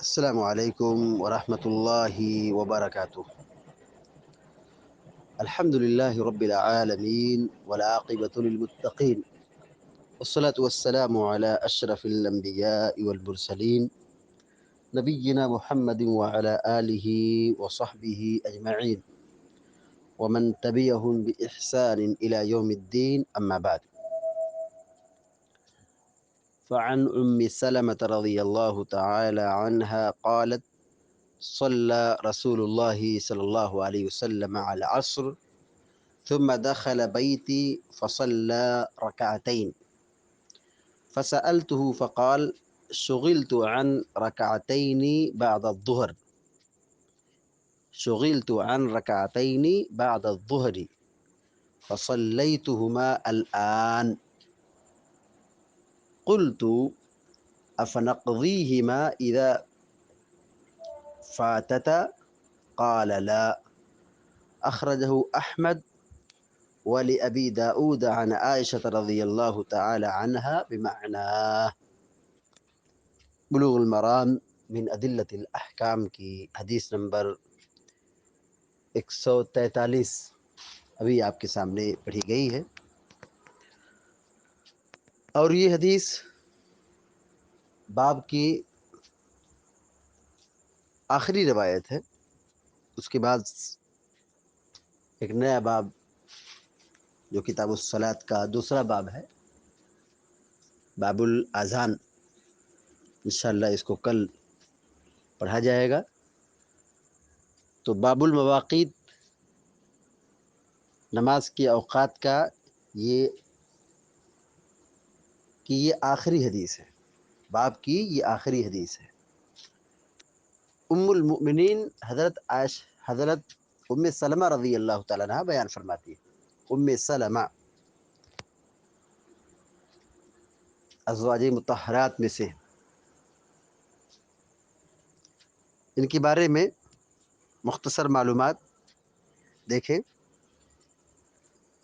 السلام علیکم ورحمۃ اللہ وبرکاتہ۔ الحمد للہ رب العالمین والعاقبۃ للمتقین والصلاة والسلام علی اشرف الانبیاء والمرسلین نبینا محمد وعلی آلہ وصحبہ اجمعین ومن تبعهم بإحسان إلى يوم الدين أما بعد، فعن سلمة رضی اللہ تعالی عنها قالت صلى رسول الله صلى الله عليه وسلم على العصر ثم دخل بيتي فصلى ركعتين فسألته فقال شغلت عن ركعتين بعد الظهر فصليتهما الآن قلت أفنقضيهما إذا فاتتا قال لا أخرجه أحمد ولأبي داود عن عائشة رضی اللہ تعالی عنها بمعناه۔ بلوغ المرام من ادلت الاحکام کی حدیث نمبر 143 ابھی آپ کے سامنے پڑھی گئی ہے، اور یہ حدیث باب کی آخری روایت ہے۔ اس کے بعد ایک نیا باب جو کتاب الصلاۃ کا دوسرا باب ہے، باب الاذان، انشاءاللہ اس کو کل پڑھا جائے گا۔ تو باب المواقیت، نماز کے اوقات کا یہ آخری حدیث ہے، باب کی یہ آخری حدیث ہے۔ ام المؤمنین حضرت ام سلمہ رضی اللہ تعالیٰ عنہ بیان فرماتی ہے۔ ام سلمہ ازواج مطہرات میں سے، ان کے بارے میں مختصر معلومات دیکھیں۔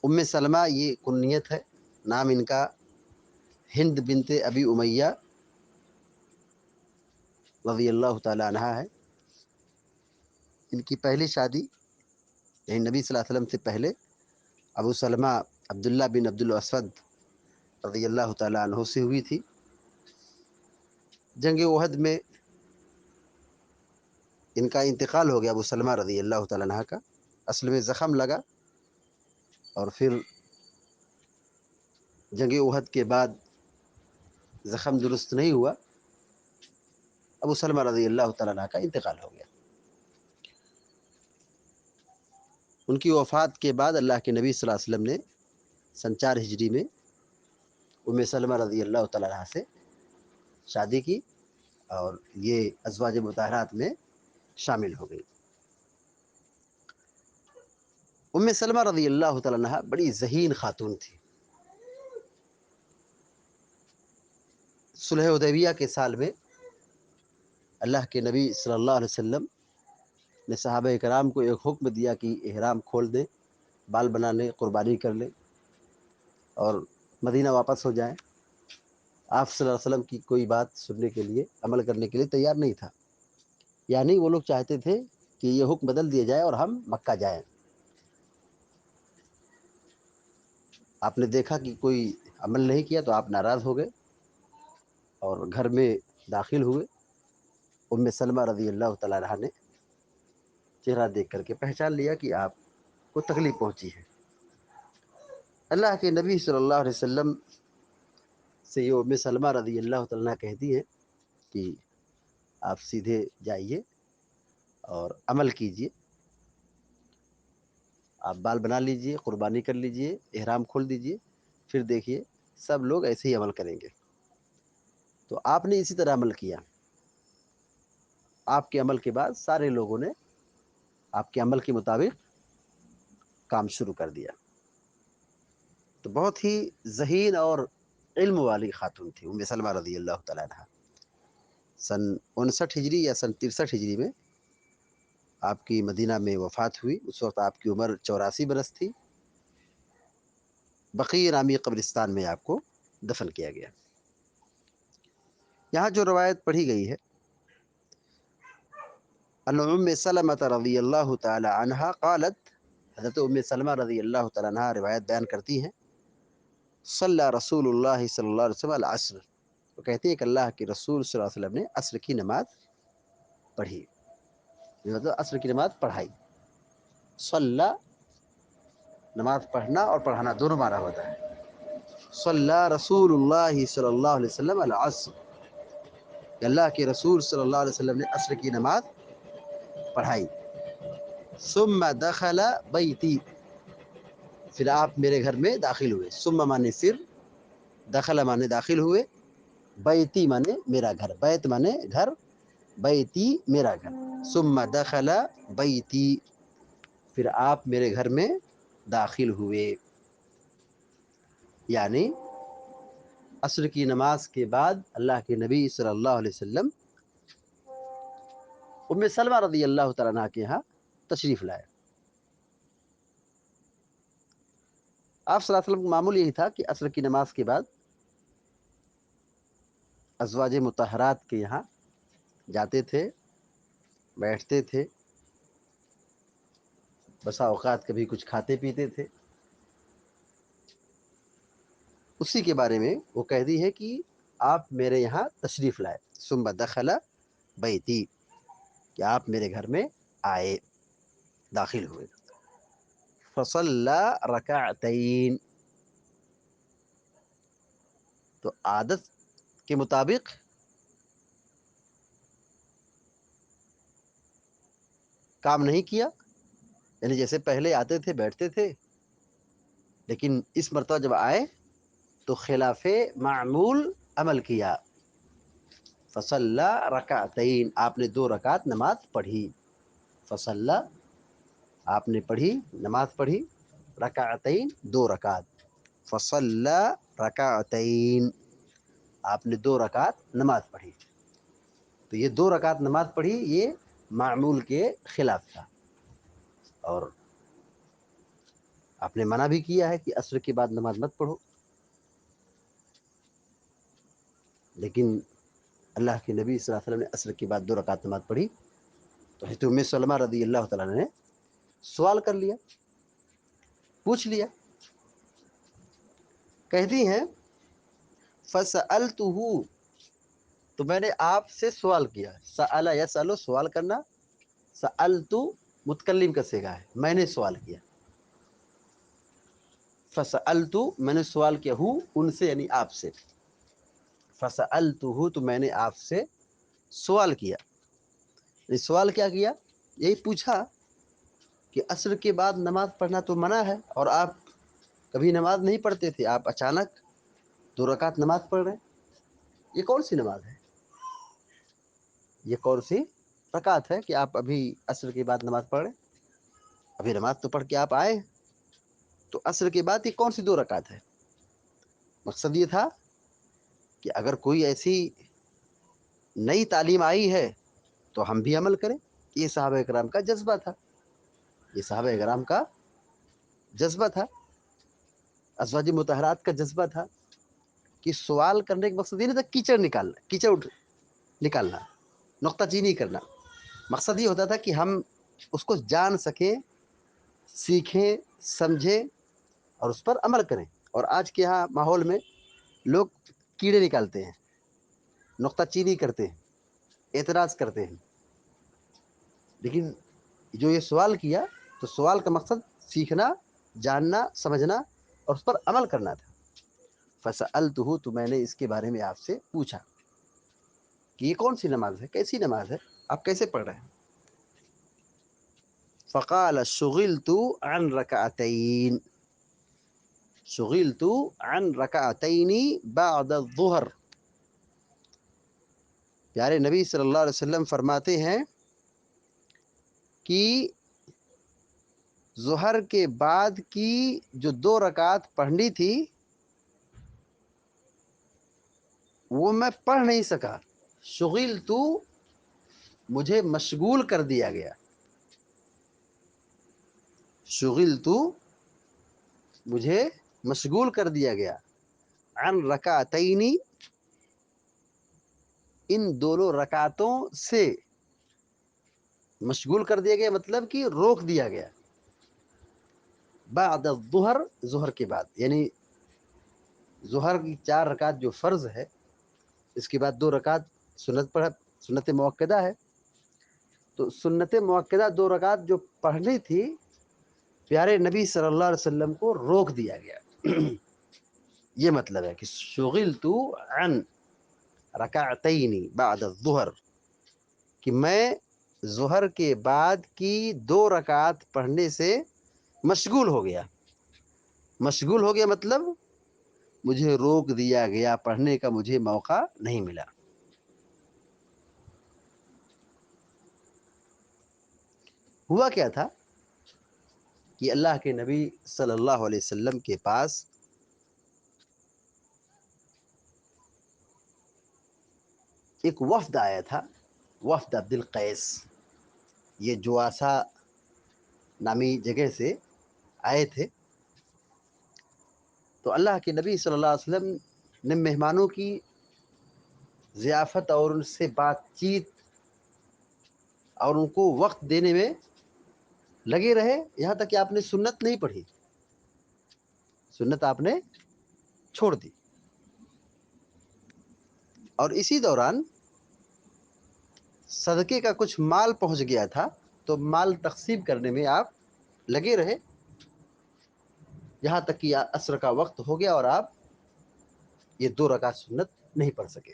ام سلمہ یہ کنیت ہے، نام ان کا ہند بنت ابی امیہ رضی اللہ تعالی عنہ ہے۔ ان کی پہلی شادی یعنی نبی صلی اللہ علیہ وسلم سے پہلے ابو سلمہ عبداللہ بن عبد الاسود رضی اللہ تعالی عنہ سے ہوئی تھی۔ جنگ احد میں ان کا انتقال ہو گیا، ابو سلمہ رضی اللہ تعالی عنہ کا، اصل میں زخم لگا، اور پھر جنگ احد کے بعد زخم درست نہیں ہوا، ابو سلمہ رضی اللہ تعالی عنہ کا انتقال ہو گیا۔ ان کی وفات کے بعد اللہ کے نبی صلی اللہ علیہ وسلم نے سن 4 ہجری میں ام سلمہ رضی اللہ تعالی عنہ سے شادی کی، اور یہ ازواج مطہرات میں شامل ہو گئی۔ ام سلمہ رضی اللہ تعالی عنہ بڑی ذہین خاتون تھی۔ صلح حدیبیہ کے سال میں اللہ کے نبی صلی اللہ علیہ وسلم نے صحابہ کرام کو ایک حکم دیا کہ احرام کھول دیں، بال بنا لیں، قربانی کر لیں اور مدینہ واپس ہو جائیں۔ آپ صلی اللہ علیہ وسلم کی کوئی بات سننے کے لیے، عمل کرنے کے لیے تیار نہیں تھا، یعنی وہ لوگ چاہتے تھے کہ یہ حکم بدل دیا جائے اور ہم مکہ جائیں۔ آپ نے دیکھا کہ کوئی عمل نہیں کیا تو آپ ناراض ہو گئے اور گھر میں داخل ہوئے۔ ام سلمہ رضی اللہ تعالی عنہ نے چہرہ دیکھ کر کے پہچان لیا کہ آپ کو تکلیف پہنچی ہے۔ اللہ کے نبی صلی اللہ علیہ وسلم سے یہ ام سلمہ رضی اللہ تعالی عنہ کہتی ہے کہ آپ سیدھے جائیے اور عمل کیجئے، آپ بال بنا لیجئے، قربانی کر لیجئے، احرام کھول دیجئے، پھر دیکھیے سب لوگ ایسے ہی عمل کریں گے۔ تو آپ نے اسی طرح عمل کیا۔ آپ کے عمل کے بعد سارے لوگوں نے آپ کے عمل کے مطابق کام شروع کر دیا۔ تو بہت ہی ذہین اور علم والی خاتون تھی ام سلمہ رضی اللہ تعالیٰ عنہ۔ سن 59 ہجری یا سن 63 ہجری میں آپ کی مدینہ میں وفات ہوئی۔ اس وقت آپ کی عمر 84 برس تھی۔ بقیع نامی قبرستان میں آپ کو دفن کیا گیا۔ یہاں جو روایت پڑھی گئی ہے ان ام سلمہ رضی اللہ تعالی عنہا قالت، حضرت ام سلمہ رضی اللہ تعالی عنہا روایت بیان کرتی ہیں، صلی رسول اللہ صلی اللہ علیہ وسلم العصر، وہ کہتی ہیں کہ اللہ کے رسول صلی اللہ علیہ وسلم نے عصر کی نماز پڑھی، مطلب عصر کی نماز پڑھائی. صلی، نماز پڑھنا اور پڑھانا دونوں معنی ہوتا ہے. صلی رسول اللہ صلی اللہ علیہ وسلم العصر، کہ اللہ کے رسول صلی اللہ علیہ وسلم نے عصر کی نماز پڑھائی. ثم دخل بیتی، پھر آپ میرے گھر میں داخل ہوئے. ثم مانے پھر، دخل مانے داخل ہوئے، بیتی مانے میرا گھر، بیت مانے گھر، بیتی میرا گھر. ثم دخل بیتی، پھر آپ میرے گھر میں داخل ہوئے. یعنی عصر کی نماز کے بعد اللہ کے نبی صلی اللہ علیہ وسلم ام سلمہ رضی اللہ تعالیٰ عنہ کے یہاں تشریف لائے. آپ صلی اللہ علیہ وسلم کا معمول یہی تھا کہ عصر کی نماز کے بعد ازواج مطہرات کے یہاں جاتے تھے، بیٹھتے تھے، بسا اوقات کبھی کچھ کھاتے پیتے تھے. اسی کے بارے میں وہ کہتی ہے کہ آپ میرے یہاں تشریف لائے. ثم دخل بیتی، کہ آپ میرے گھر میں آئے، داخل ہوئے. فصلی رکعتین، تو عادت کے مطابق کام نہیں کیا، یعنی جیسے پہلے آتے تھے بیٹھتے تھے، لیکن اس مرتبہ جب آئے تو خلاف معمول عمل کیا. فصلی رکعتین، آپ نے 2 رکعت نماز پڑھی. فصلی، آپ نے پڑھی، نماز پڑھی، رکعتین 2 رکعت. فصلی رکعتین، آپ نے 2 رکعت نماز پڑھی. تو یہ 2 رکعت نماز پڑھی، یہ معمول کے خلاف تھا. اور آپ نے منع بھی کیا ہے کہ عصر کے بعد نماز مت پڑھو، لیکن اللہ کے نبی صلی اللہ علیہ وسلم نے عصر کے بعد 2 رکعت نماز پڑھی. تو حضرت ام سلمہ رضی اللہ تعالیٰ نے سوال کر لیا، پوچھ لیا. کہتی ہیں فسألتہ، تو میں نے آپ سے سوال کیا. سأل یسأل، سوال کرنا، سألت متکلم کا صیغہ ہے، میں نے سوال کیا. فسألت، میں نے سوال کیا، ہوں ان سے یعنی آپ سے. فسألتہ، تو میں نے آپ سے سوال کیا. سوال کیا کیا؟ یہی پوچھا کہ عصر کے بعد نماز پڑھنا تو منع ہے، اور آپ کبھی نماز نہیں پڑھتے تھے، آپ اچانک 2 رکعت نماز پڑھ رہے ہیں، یہ کون سی نماز ہے؟ یہ کون سی رکعت ہے کہ آپ ابھی عصر کے بعد نماز پڑھ رہے ہیں؟ ابھی نماز تو پڑھ کے آپ آئے، تو عصر کے بعد یہ کون سی 2 رکعت ہے؟ مقصد یہ تھا کہ اگر کوئی ایسی نئی تعلیم آئی ہے تو ہم بھی عمل کریں. یہ صحابہ کرام کا جذبہ تھا، یہ صحابہ کرام کا جذبہ تھا، ازواج مطہرات کا جذبہ تھا کہ سوال کرنے کا مقصد یہ نہیں تھا کیچڑ نکالنا، کیچڑ نکالنا، نقطہ چینی کرنا. مقصد یہ ہوتا تھا کہ ہم اس کو جان سکیں، سیکھیں، سمجھیں اور اس پر عمل کریں. اور آج کے یہاں ماحول میں لوگ کیڑے نکالتے ہیں، نقطہ چینی کرتے ہیں، اعتراض کرتے ہیں. لیکن جو یہ سوال کیا تو سوال کا مقصد سیکھنا، جاننا، سمجھنا اور اس پر عمل کرنا تھا. فسألتہ، تو میں نے اس کے بارے میں آپ سے پوچھا کہ یہ کون سی نماز ہے، کیسی نماز ہے، آپ کیسے پڑھ رہے ہیں؟ فقال شغلت عن رکعتین، شغلت عن رکعتین بعد الظہر. پیارے نبی صلی اللہ علیہ وسلم فرماتے ہیں کہ ظہر کے بعد کی جو 2 رکعت پڑھنی تھی وہ میں پڑھ نہیں سکا. شغلت، مجھے مشغول کر دیا گیا. شغلت، مجھے مشغول کر دیا گیا. عن رکعتین، ان دونوں رکعتوں سے. مشغول کر دیا گیا مطلب کہ روک دیا گیا. بعد الظہر، ظہر کے بعد، یعنی ظہر کی 4 رکعت جو فرض ہے، اس کے بعد 2 رکعت سنت موقدہ ہے. تو سنت موقدہ 2 رکعت جو پڑھنی تھی، پیارے نبی صلی اللہ علیہ وسلم کو روک دیا گیا. یہ مطلب ہے کہ شغلت عن رکعتین بعد الظہر، کہ میں ظہر کے بعد کی 2 رکعت پڑھنے سے مشغول ہو گیا. مشغول ہو گیا مطلب مجھے روک دیا گیا، پڑھنے کا مجھے موقع نہیں ملا. ہوا کیا تھا کہ اللہ کے نبی صلی اللہ علیہ وسلم کے پاس ایک وفد آیا تھا، وفد عبد القیس. یہ جواسا نامی جگہ سے آئے تھے. تو اللہ کے نبی صلی اللہ علیہ وسلم نے مہمانوں کی ضیافت اور ان سے بات چیت اور ان کو وقت دینے میں لگے رہے، یہاں تک کہ آپ نے سنت نہیں پڑھی، سنت آپ نے چھوڑ دی. اور اسی دوران صدقے کا کچھ مال پہنچ گیا تھا، تو مال تقسیم کرنے میں آپ لگے رہے، یہاں تک کہ عصر کا وقت ہو گیا اور آپ یہ 2 رکعت سنت نہیں پڑھ سکے.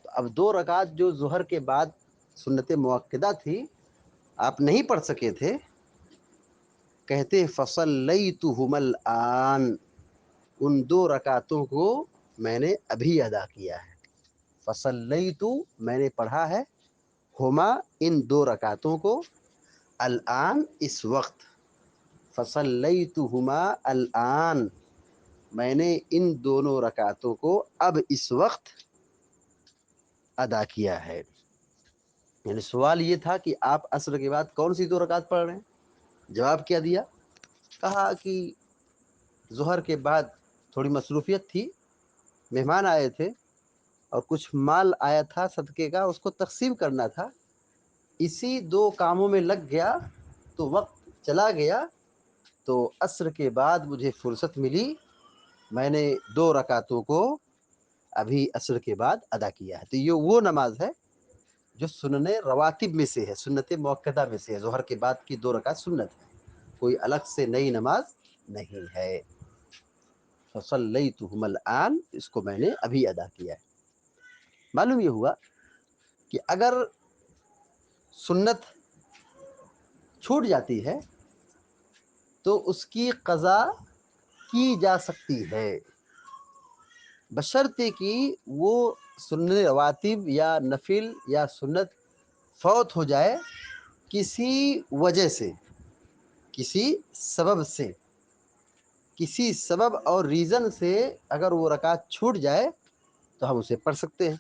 تو اب 2 رکعت جو ظہر کے بعد سنت موقدہ تھی آپ نہیں پڑھ سکے تھے. کہتے فصلیتہما الآن، ان 2 رکعتوں کو میں نے ابھی ادا کیا ہے. فصلیت، میں نے پڑھا ہے، ہما، ان 2 رکعتوں کو، الآن، اس وقت. فصلیتہما الآن، میں نے ان دونوں رکعتوں کو اب اس وقت ادا کیا ہے. یعنی سوال یہ تھا کہ آپ عصر کے بعد کون سی 2 رکعت پڑھ رہے ہیں؟ جواب کیا دیا؟ کہا کہ ظہر کے بعد تھوڑی مصروفیت تھی، مہمان آئے تھے اور کچھ مال آیا تھا صدقے کا، اس کو تقسیم کرنا تھا. اسی 2 کاموں میں لگ گیا تو وقت چلا گیا. تو عصر کے بعد مجھے فرصت ملی، میں نے 2 رکعتوں کو ابھی عصر کے بعد ادا کیا ہے. تو یہ وہ نماز ہے جو سنن رواتب میں سے ہے، سنت موقدہ میں سے ہے. ظہر کے بعد کی 2 رکعت سنت ہے، کوئی الگ سے نئی نماز نہیں ہے. فصلیتہما الآن، اس کو میں نے ابھی ادا کیا ہے. معلوم یہ ہوا کہ اگر سنت چھوٹ جاتی ہے تو اس کی قضا کی جا سکتی ہے، بشرطے کہ وہ سنن رواتب یا نفل یا سنت فوت ہو جائے کسی وجہ سے، کسی سبب سے، کسی سبب اور ریزن سے اگر وہ رکعت چھوٹ جائے تو ہم اسے پڑھ سکتے ہیں.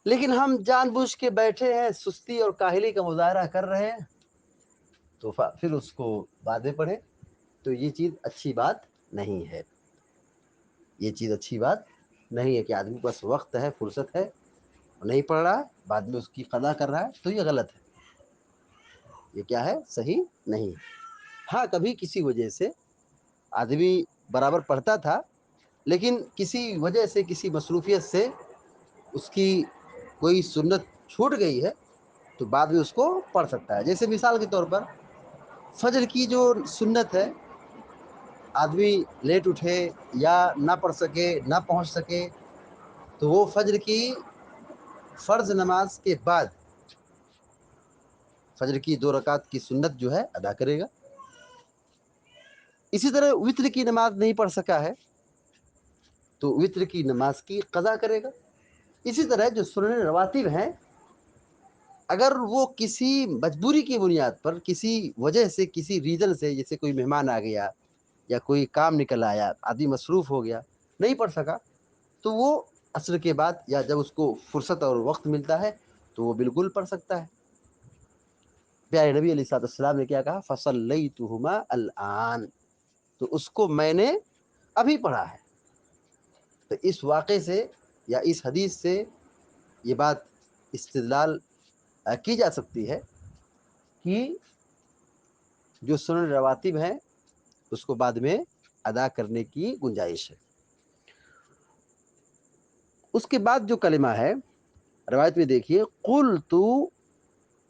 لیکن ہم جان بوجھ کے بیٹھے ہیں، سستی اور کاہلی کا مظاہرہ کر رہے ہیں، تو پھر اس کو بعد میں پڑھیں. تو یہ چیز اچھی بات نہیں ہے، یہ چیز اچھی بات نہیں ہے کہ آدمی کے پاس وقت ہے، فرصت ہے، نہیں پڑھ رہا، بعد میں اس کی قضا کر رہا ہے، تو یہ غلط ہے. یہ کیا ہے؟ صحیح نہیں. ہاں کبھی کسی وجہ سے آدمی برابر پڑھتا تھا، لیکن کسی وجہ سے، کسی مصروفیت سے اس کی کوئی سنت چھوٹ گئی ہے تو بعد میں اس کو پڑھ سکتا ہے. جیسے مثال کے طور پر فجر کی جو سنت ہے، آدمی لیٹ اٹھے یا نہ پڑھ سکے، نہ پہنچ سکے، تو وہ فجر کی فرض نماز کے بعد فجر کی 2 رکعت کی سنت جو ہے ادا کرے گا. اسی طرح وتر کی نماز نہیں پڑھ سکا ہے تو وتر کی نماز کی قضا کرے گا. اسی طرح جو سنن رواتب ہیں، اگر وہ کسی مجبوری کی بنیاد پر، کسی وجہ سے، کسی ریزن سے، جیسے کوئی مہمان آ گیا یا کوئی کام نکل آیا، آدمی مصروف ہو گیا، نہیں پڑھ سکا، تو وہ عصر کے بعد یا جب اس کو فرصت اور وقت ملتا ہے تو وہ بالکل پڑھ سکتا ہے. پیارے نبی علیہ السلام نے کیا کہا؟ فصلیتہما الآن، تو اس کو میں نے ابھی پڑھا ہے. تو اس واقعے سے یا اس حدیث سے یہ بات استدلال کی جا سکتی ہے کہ جو سنن رواتب ہیں اس کو بعد میں ادا کرنے کی گنجائش ہے۔ اس کے بعد جو کلمہ ہے روایت میں دیکھیے، قلت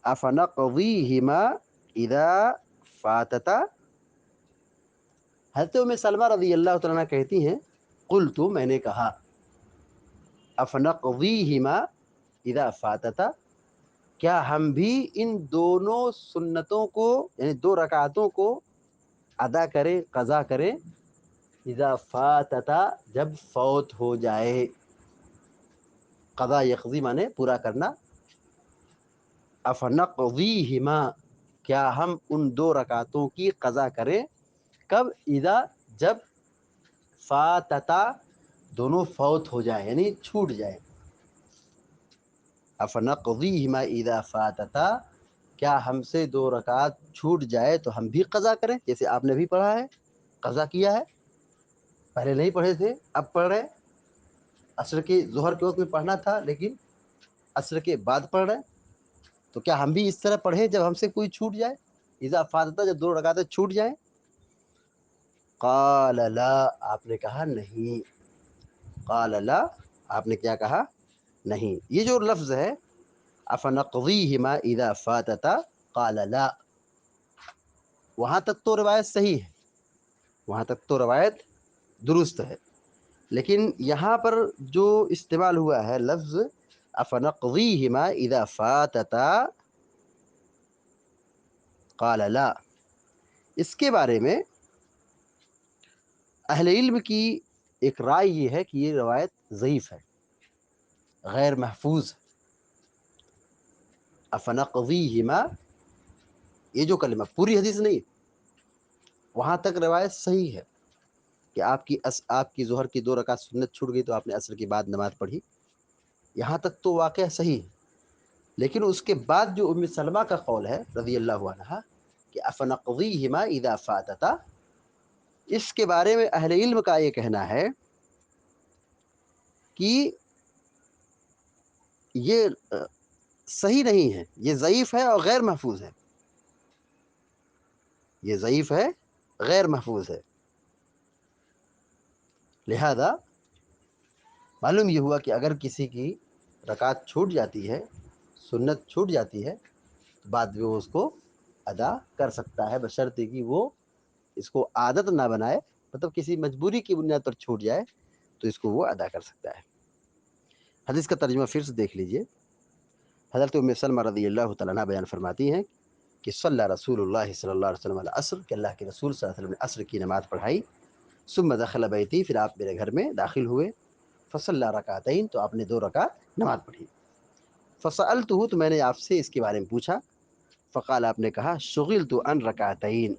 افنقضیہما اذا فاتتا، حضرت ام سلمہ رضی اللہ تعالیٰ عنہ کہتی ہیں قلت، میں نے کہا، افنقضیہما اذا فاتتا، کیا ہم بھی ان دونوں سنتوں کو یعنی 2 رکعتوں کو ادا کریں، قضا کریں، اذا فاتتا، جب فوت ہو جائے۔ قضا یقضی مانے پورا کرنا، افنقضیہما، کیا ہم ان 2 رکعتوں کی قضا کریں، کب؟ اذا، جب، فاتتا، دونوں فوت ہو جائے یعنی چھوٹ جائے۔ افنقضیہما اذا فاتتا، کیا ہم سے 2 رکعت چھوٹ جائے تو ہم بھی قضا کریں، جیسے آپ نے بھی پڑھا ہے، قضا کیا ہے، پہلے نہیں پڑھے تھے اب پڑھ رہے، عصر کے ظہر کے وقت میں پڑھنا تھا لیکن عصر کے بعد پڑھ رہے، تو کیا ہم بھی اس طرح پڑھیں جب ہم سے کوئی چھوٹ جائے، اذا فاتتا، جب 2 رکعتیں چھوٹ جائیں؟ قال لا، آپ نے کہا نہیں، قال لا، آپ نے کیا کہا؟ نہیں۔ یہ جو لفظ ہے افنقضیہما اذا فاتتا قال لا، وہاں تک تو روایت صحیح ہے، وہاں تک تو روایت درست ہے، لیکن یہاں پر جو استعمال ہوا ہے لفظ افنقضیہما اذا فاتتا قال لا، اس کے بارے میں اہل علم کی ایک رائے یہ ہے کہ یہ روایت ضعیف ہے، غیر محفوظ۔ افنقضیہما، یہ جو کلمہ پوری حدیث نہیں، وہاں تک روایت صحیح ہے کہ آپ کی ظہر کی 2 رکعت سنت چھوٹ گئی تو آپ نے عصر کے بعد نماز پڑھی، یہاں تک تو واقعہ صحیح ہے، لیکن اس کے بعد جو ام سلمہ کا قول ہے رضی اللہ عنہا کہ افنقضیہما اذا فاتتا، اس کے بارے میں اہل علم کا یہ کہنا ہے کہ یہ صحیح نہیں ہے، یہ ضعیف ہے اور غیر محفوظ ہے، یہ ضعیف ہے، غیر محفوظ ہے۔ لہذا معلوم یہ ہوا کہ اگر کسی کی رکعت چھوٹ جاتی ہے، سنت چھوٹ جاتی ہے، تو بعد میں وہ اس کو ادا کر سکتا ہے، بشرطے کہ وہ اس کو عادت نہ بنائے، مطلب کسی مجبوری کی بنیاد پر چھوٹ جائے تو اس کو وہ ادا کر سکتا ہے۔ حدیث کا ترجمہ پھر سے دیکھ لیجئے۔ حضرت ام سلمہ رضی اللہ تعالیٰ عنہ بیان فرماتی ہیں کہ صلی رسول اللہ صلی اللہ علیہ وسلم العصر، کہ اللہ کے رسول صلی اللہ علیہ وسلم نے عصر کی نماز پڑھائی، ثم دخل بیتی، پھر آپ میرے گھر میں داخل ہوئے، فصلی رکعتین، تو آپ نے 2 رکعت نماز پڑھی، فسألتہ، تو میں نے آپ سے اس کے بارے میں پوچھا، فقال، آپ نے کہا، شغلت عن رکعتین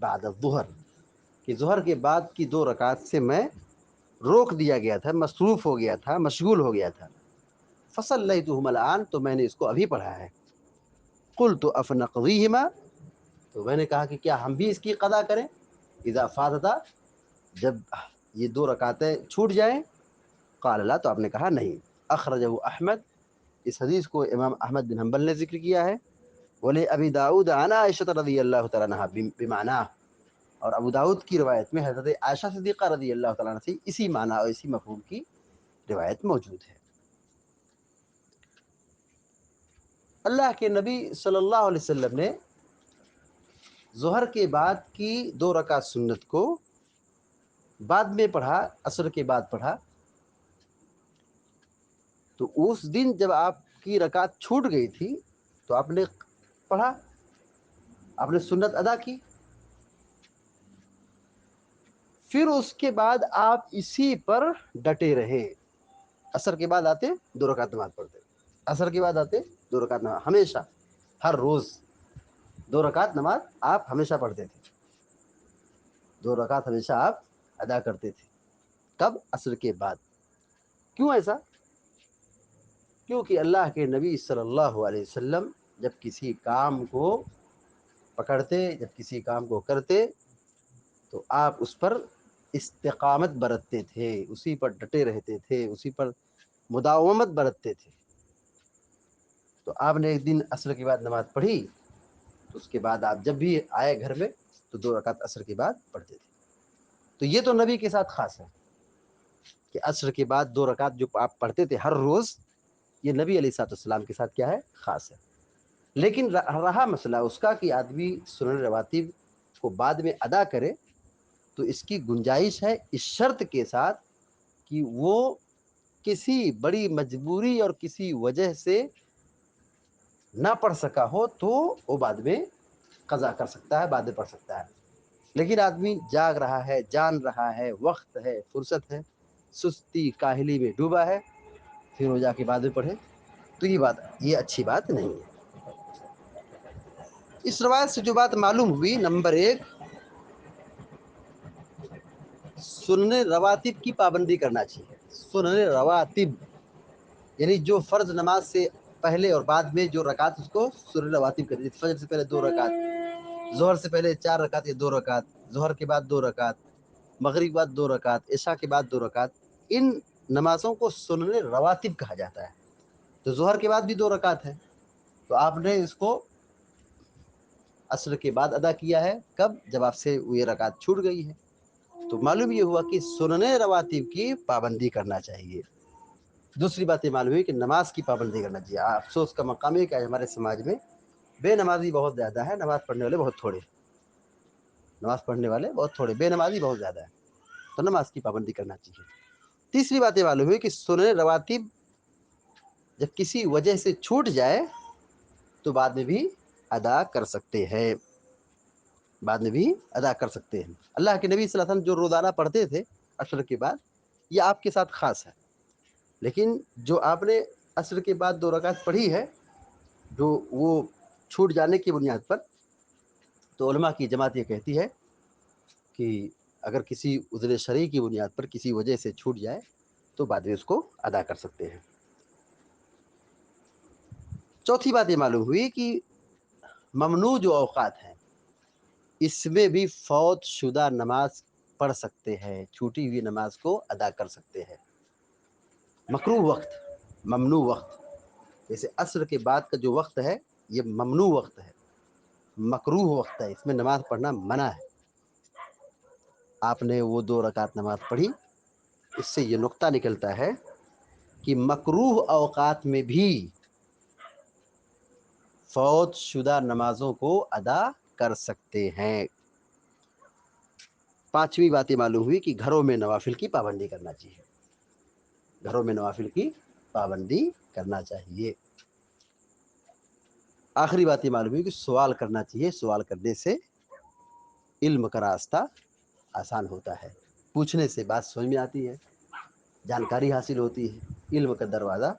بعد الظہر، کہ ظہر کے بعد کی 2 رکعت سے میں روک دیا گیا تھا، مصروف ہو گیا تھا، مشغول ہو گیا تھا، فصلیتہما الآن، تو میں نے اس کو ابھی پڑھا ہے، قلت افنقضیہما، تو میں نے کہا کہ کیا ہم بھی اس کی قضا کریں، اذا فاتتا، جب یہ 2 رکعتیں چھوٹ جائیں، قال لا، تو آپ نے کہا نہیں۔ اخرجہ احمد، اس حدیث کو امام احمد بن حنبل نے ذکر کیا ہے، ولی ابی داؤد عن عائشہ رضی اللہ تعالیٰ عنہ بمعنیٰ، اور ابو داؤد کی روایت میں حضرت عائشہ صدیقہ رضی اللہ تعالیٰ عنہ سے اسی معنی اور اسی مفہوم کی روایت موجود ہے۔ اللہ کے نبی صلی اللہ علیہ وسلم نے ظہر کے بعد کی 2 رکعت سنت کو بعد میں پڑھا، عصر کے بعد پڑھا، تو اس دن جب آپ کی رکعت چھوٹ گئی تھی تو آپ نے پڑھا، آپ نے سنت ادا کی، پھر اس کے بعد آپ اسی پر ڈٹے رہے، عصر کے بعد آتے 2 رکعت نماز پڑھتے، عصر کے بعد آتے 2 رکعت نماز، ہمیشہ، ہر روز 2 رکعت نماز آپ ہمیشہ پڑھتے تھے، 2 رکعت ہمیشہ آپ ادا کرتے تھے، کب؟ عصر کے بعد۔ کیوں ایسا؟ کیونکہ اللہ کے نبی صلی اللہ علیہ وسلم جب کسی کام کو پکڑتے، جب کسی کام کو کرتے، تو آپ اس پر استقامت برتتے تھے، اسی پر ڈٹے رہتے تھے، اسی پر مداومت برتتے تھے، تو تو آپ نے ایک دن عصر کے بعد نماز پڑھی تو اس کے بعد آپ جب بھی آئے گھر میں تو 2 رکعت عصر کے بعد پڑھتے تھے. تو یہ تو نبی کے ساتھ خاص ہے کہ عصر کے بعد 2 رکعت جو آپ پڑھتے تھے ہر روز، یہ نبی علیہ الصلوۃ والسلام کے ساتھ کیا ہے؟ خاص ہے. لیکن رہا مسئلہ اس کا کہ آدمی سنن رواتب کو بعد میں ادا کرے، تو اس کی گنجائش ہے اس شرط کے ساتھ کہ وہ کسی بڑی مجبوری اور کسی وجہ سے نہ پڑھ سکا ہو تو وہ بعد میں قضا کر سکتا ہے، بعد میں پڑھ سکتا ہے. لیکن آدمی جاگ رہا ہے، جان رہا ہے، وقت ہے، فرصت ہے، سستی کاہلی میں ڈوبا ہے، پھر وہ جا کے بعد میں پڑھے، تو یہ اچھی بات نہیں ہے. اس روایت سے جو بات معلوم ہوئی، نمبر 1، سنن رواتب کی پابندی کرنا چاہیے. سنن رواتب یعنی جو فرض نماز سے پہلے اور بعد میں جو رکعت، اس کو سنن رواتب کرنی. فجر سے پہلے 2 رکعت، ظہر سے پہلے 4 رکعت یا 2 رکعت، ظہر کے بعد 2 رکعت، مغرب کے بعد 2 رکعت، عشاء کے بعد 2 رکعت، ان نمازوں کو سنن رواتب کہا جاتا ہے. تو ظہر کے بعد بھی 2 رکعت ہے، تو آپ نے اس کو عصر کے بعد ادا کیا ہے. کب؟ جب آپ سے یہ رکعت چھوٹ گئی ہے. تو معلوم یہ ہوا کہ سنن رواتب کی پابندی کرنا چاہیے. دوسری بات یہ معلوم ہوئی کہ نماز کی پابندی کرنا چاہیے. افسوس کا مقام ہے کہ ہمارے سماج میں بے نمازی بہت زیادہ ہے، نماز پڑھنے والے بہت تھوڑے. بے نمازی بہت زیادہ ہے. تو نماز کی پابندی کرنا چاہیے. تیسری بات یہ معلوم ہوئی کہ سنن رواتب جب کسی وجہ سے چھوٹ جائے تو بعد میں بھی ادا کر سکتے ہیں. اللہ کے نبی صلی اللہ علیہ وسلم جو روزانہ پڑھتے تھے عصر کے بعد، یہ آپ کے ساتھ خاص ہے. لیکن جو آپ نے عصر کے بعد 2 رکعت پڑھی ہے، جو وہ چھوٹ جانے کی بنیاد پر، تو علماء کی جماعت یہ کہتی ہے کہ اگر کسی عذر شرعی کی بنیاد پر کسی وجہ سے چھوٹ جائے تو بعد میں اس کو ادا کر سکتے ہیں. چوتھی بات یہ معلوم ہوئی کہ ممنوع جو اوقات ہیں اس میں بھی فوت شدہ نماز پڑھ سکتے ہیں، چھوٹی ہوئی نماز کو ادا کر سکتے ہیں. مکروہ وقت، ممنوع وقت، جیسے عصر کے بعد کا جو وقت ہے یہ ممنوع وقت ہے، مکروہ وقت ہے، اس میں نماز پڑھنا منع ہے. آپ نے وہ 2 رکعت نماز پڑھی، اس سے یہ نقطہ نکلتا ہے کہ مکروہ اوقات میں بھی فوت شدہ نمازوں کو ادا کر سکتے ہیں. پانچویں بات یہ معلوم ہوئی کہ گھروں میں نوافل کی پابندی کرنا چاہیے. آخری بات یہ معلوم ہوئی کہ سوال کرنا چاہیے. سوال کرنے سے علم کا راستہ آسان ہوتا ہے. پوچھنے سے بات سمجھ میں آتی ہے، جانکاری حاصل ہوتی ہے، علم کا دروازہ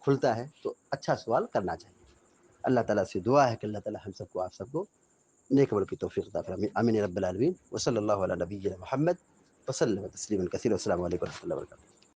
کھلتا ہے. تو اچھا سوال کرنا چاہیے. اللہ تعالیٰ سے دعا ہے کہ اللہ تعالیٰ ہم سب کو، آپ سب کو نیک عمل کی توفیق عطا فرمائے. آمین رب العالمین. وصلی اللہ علی نبینا محمد وسلم تسلیما کثیرا. السلام علیکم ورحمۃ اللہ وبرکاتہ.